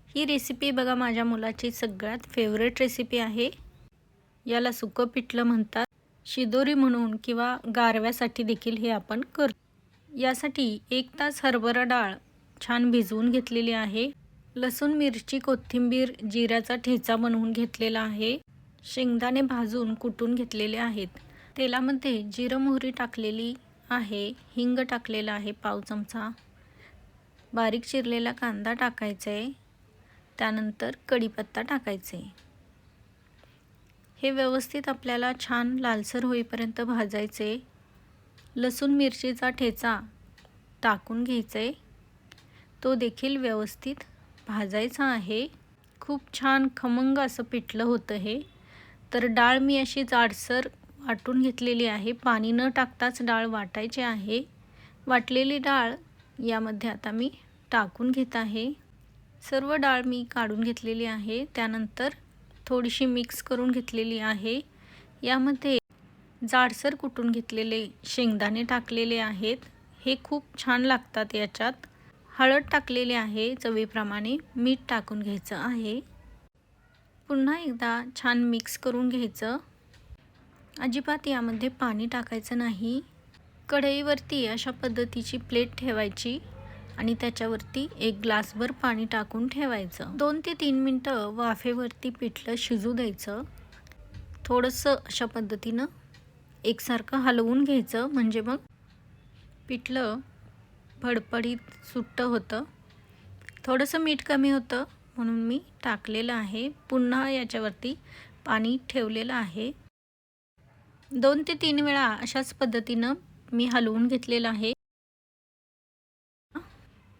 ही recipe बघा माझ्या मुलाची सगळ्यात फेवरेट रेसिपी आहे। याला सुकं पिठलं म्हणतात। शिदोरी म्हणून किंवा गारव्यासाठी देखील हे आपण करतो। यासाठी 1 तास हरभरा डाळ छान भिजवून घेतलेली आहे। लसूण, मिरची, कोथिंबीर, जिऱ्याचा ठेचा बनवून घेतलेला आहे। शेंगदाणे भाजून कुटून घेतलेले आहेत। तेलामध्ये जिरं मोहरी टाकलेली आहे, हिंग टाकलेला आहे पाव चमचा, बारीक चिरलेला कांदा टाकायचा आहे, त्यानंतर कढीपत्ता टाकायचे। हे व्यवस्थित आपल्याला छान लालसर होईपर्यंत भाजायचे। लसूण मिरचीचा ठेचा टाकून घ्यायचे, तो देखील व्यवस्थित भाजायचा आहे। खूप छान खमंग असं पिठलं होतं हे। तर डाळ मी अशी जाडसर वाटून घेतलेली आहे, पाणी न टाकताच डाळ वाटायची आहे। वाटलेली डाळ यामध्ये आता मी टाकून घेत आहे। सर्व डाळ मी काढून घेतलेली आहे, त्यानंतर थोडीशी मिक्स करून घेतलेली आहे। यामध्ये जाडसर कुटून घेतलेले शेंगदाणे टाकलेले आहेत, हे खूप छान लागतात याच्यात। हळद टाकलेली आहे चवीप्रमाणे, मीठ टाकून घ्यायचं आहे। पुन्हा एकदा छान मिक्स करून घ्यायचं। अजिबात यामध्ये पाणी टाकायचं नाही। कढईवरती अशा पद्धतीची प्लेट ठेवायची आणि त्याच्यावरती 1 ग्लासभर पाणी टाकून ठेवायचं। 2 ते 3 मिनिटं वाफेवरती पिठलं शिजू द्यायचं। थोडंसं अशा पद्धतीनं एकसारखं हलवून घ्यायचं, म्हणजे मग पिठलं फडफडीत सुट्ट होतं। थोडंसं मीठ कमी होतं म्हणून मी टाकलेलं आहे। पुन्हा याच्यावरती पाणी ठेवलेलं आहे। 2 ते 3 वेळा अशाच पद्धतीनं मी हलवून घेतलेलं आहे।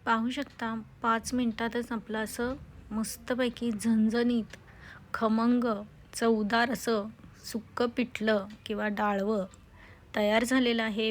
पाहू शकता 5 मिनिटातच आपलं असं मस्तपैकी झणझणीत, खमंग, चवदार असं सुक्कं पिठलं किंवा डाळवं तयार झालेलं आहे।